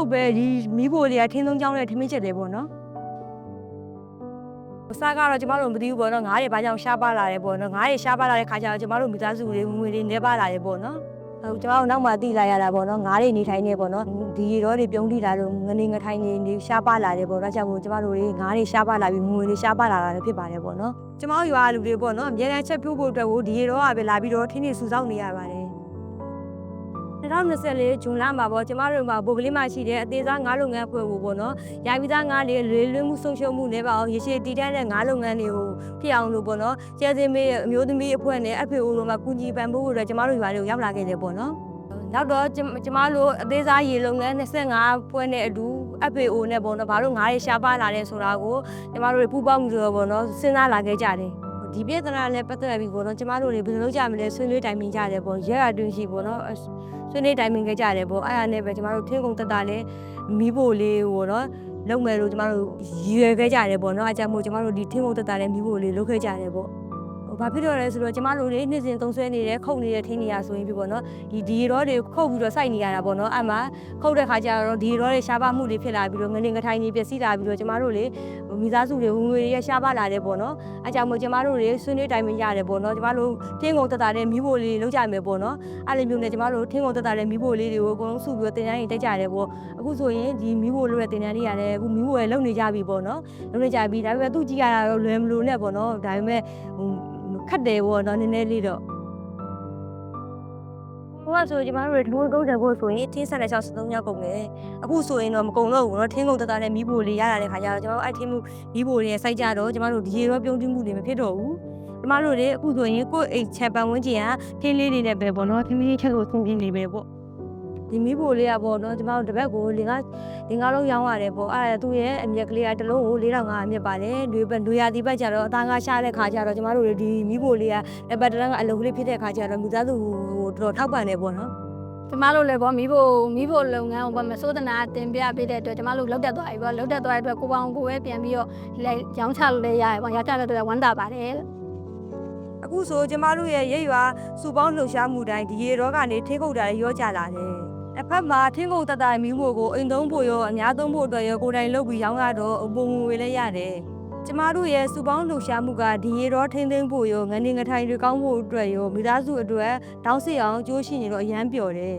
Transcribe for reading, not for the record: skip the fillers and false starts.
လောက်ပဲဒီမီးဖိုတွေကထင်းသုံးချောင်းနဲ့ထမင်းချက်တယ်ပေါ့နော်စားကတော့ကျမတို့မသိဘူးပေါ့နော်ငါးတွေဘာကြောင့်ရှားပါလာတယ်ပေါ့နော်ငါးတွေရှားပါလာတဲ့ခါကျတော့ကျမတို့မိသားစုတွေငွေတွေနေပါလာတယ်ပေါ့နော်ဟုတ်ကျမတို့နောက်မှသိလာရတာပေါ့နော်ငါးတွေနေထိုင်နေပေါ့နော်ဒီရေတော့တွေပြုံးထိလာလို့ငနေငထိုင်နေရှားပါလာတယ်ပေါ့ဒါကြောင့်မို့ကျမတို့တွေငါးတွေရှားပါလာပြီးငွေတွေရှားပါလာတာလည်းဖြစ်ပါတယ်ပေါ့နော်ကျမတို့ရွာလူတွေပေါ့နော်အများအားချက်ပြဖို့အတွက်ကိုဒီရေတော့ကပဲလာပြီးတော့ထင်းနေစုဆောက်နေရပါတယ်2024ဇွန်လမှာပေါ့ကျမတို့မှာဘိုကလေးမှရှိတဲ့အသေးစားငါးလုပ်ငန်းဖွဲ့ဖို့ပေါ့နော်။ရိုင်ပြီးသားငါးတွေလွယ်မှုဆုံးရှုံးမှုနဲ့ပါအောင်ရေရှည်တည်တံ့တဲ့ငါးလုပ်ငန်းတွေကိုဖြစ်အောင်လို့ပေါ့နော်။ကျဲစင်းမေးအမျိုးသမီးအဖွဲ့နဲ့ FAO တို့မှာကူညီပံ့ပိုးဖို့အတွက်ကျမတို့ရွာတွေကိုရောက်လာခဲ့တယ်ပေါ့နော်။နောက်တော့ကျမတို့အသေးစားရေလုပ်ငန်း25ဖွဲ့နဲ့အတူ FAO နဲ့ပေါ့နော်။ဘာလို့ငါးတွေရှားပါလာတယ်ဆိုတာကိုကျမတို့တွေပူးပေါင်းပြီးတော့ပေါ့နော်စဉ်းစားလာခဲ့ကြတယ်။ဒီပြဿနာနဲ့ပတ်သက်ပြီးပေါ့နော်ကျမတို့တွေဘယ်လိုလုပ်ကြမလဲဆွေးနွေးတိုင်ပင်ကြတယ်ပေါ့ရက်ရတွင်းရှိပေါ့နော်ဆွေးနွေးတိုင်ပင်ကြတယ်ပေါ့အဲ့ဒါနဲ့ပဲကျမတို့ထင်းကုန်တက်တာလဲမီးဖို့လေးပေါ့နော်လုပ်မယ်လို့ကျမတို့ရည်ရွယ်ခဲ့ကြတယ်ပေါ့နော်အကြောင်းမို့ကျမတို့ဒီထင်းကုန်တက်တာလဲမီးဖို့လေးလုပ်ခဲ့ကြတယ်ပေါ့ဘာဖြစ်တော့လဲဆိုတော့ကျမတို့တွေနေ့စဉ်သုံးဆွဲနေတဲ့ခုတ်နေတဲ့ထင်းနေရဆိုရင်ပြီပေါ့နော်ဒီရောတွေခုတ်ပြီးတော့စိုက်နေရတာပေါ့နော်အဲ့မှာခုတ်တဲ့ခါကျတော့ဒီရောတွေရှားပါမှုတွေဖြစ်လာပြီးတော့ငနေငထိုင်နေပျက်စီးလာပြီးတော့ကျမတို့လေမိသားစုတွေဝင်ငွေတွေရှားပါလာတယ်ပေါ့နော်အကြောင်းမို့ကျမတို့တွေဆွေးနွေးတိုင်ပင်ရတယ်ပေါ့နော်ကျမတို့ထင်းကုန်တက်တာနဲ့မီးဖို့လေးလုပ်ကြမယ်ပေါ့နော်အဲ့လိုမျိုးနဲ့ကျမတို့ထင်းကုန်တက်တာနဲ့မီးဖို့လေးတွေကိုအကုန်လုံးစုပြီးတော့တင်တန်းရင်တက်ကြတယ်ပေါ့အခုဆိုရင်ဒီမီးဖို့လုပ်တဲ့တင်တန်းလေးရတယ်အခုမီးဖို့ရလုံနေကြပြီပေါ့နော်လုံနေကြပြီဒါပေမဲ့သူ့ကြည့်ရတာတော့လွယ်မလို့နဲ့ပေါ့နော်ဒါပေမဲ့ခတ်တယ်ပေါ့နော်နည်းနည်းလေးတော့ဟိုကဆိုကျမတို့လူ30ဖို့ဆိုရင်ထင်းဆက်တဲ့63ရောက်ကုန်တယ်အခုဆိုရင်တော့မကုန်တော့ဘူးเนาะထင်းကုန်တတနဲ့မီးဖိုလေးရလာတဲ့ခါကျတော့ကျမတို့အဲ့ထင်းမှုမီးဖိုတွေစိုက်ကြတော့ကျမတို့ဒီရေရောပြုံးတိမှုတွေမဖြစ်တော့ဘူးကျမတို့တွေအခုဆိုရင်ကိုယ့်အိမ်ချန်ပန်ဝန်းကျင်ကထင်းလေးတွေနဲ့ပဲပေါ့เนาะထင်းလေးချက်ကိုဆင်းပြနေပဲပေါ့ဒီမီးဖိုလေးကပေါ့เนาะကျမတို့တစ်ပတ်ကိုငါးလုံးရောင်းရတယ်ပေါ့အဲ့ဒါသူ့ရဲ့အမြက်ကလေးကတစ်လုံးကို4500အမြက်ပါတယ်လူရဒီဘက်ကျတော့အသားငါရှားတဲ့ခါကျတော့ကျမတို့ဒီမီးဖိုလေးကတစ်ပတ်တစ်လမ်းကအလုံးကလေးဖြစ်တဲ့ခါကျတော့မိသားစုကိုတော်တော်ထောက်ပံ့နေပေါ့เนาะကျမတို့လည်းပေါ့မီးဖို့လုပ်ငန်းကိုပေါ့မစိုးသနာတင်ပြပေးတဲ့အတွက်ကျမတို့လောက်တက်သွားပြီပေါ့လောက်တက်သွားတဲ့အတွက်ကိုပေါင်းကိုပဲပြန်ပြီးတော့ရောင်းချလို့လည်းရတယ်ပေါ့ရောင်းချတဲ့အတွက်ဝမ်းသာပါတယ်အခုဆိုကျမတို့ရဲ့ရိပ်ရွာစုပေါင်းလှုပ်ရှားမှုတိုင်းဒီရေရောကနေထင်းခုတ်တာရောကြလာတယ်တစ်ဖက်မှာထင်းကုန်တတမီးမို့ကိုအိမ်သုံးဖို့ရောအများသုံးဖို့အတွက်ရောကိုယ်တိုင်လုပ်ပြီးရောင်းရတော့ပုံငွေလည်းရတယ်ကျမတို့ရဲ့စုပေါင်းလှုပ်ရှားမှုကဒီရေတော့ထင်းသိမ်းဖို့ရောငနေငထိုင်တွေကောင်းဖို့အတွက်ရောမိသားစုအတွက်တောင်းစစ်အောင်ကြိုးရှိနေတော့အရန်ပျော်တယ်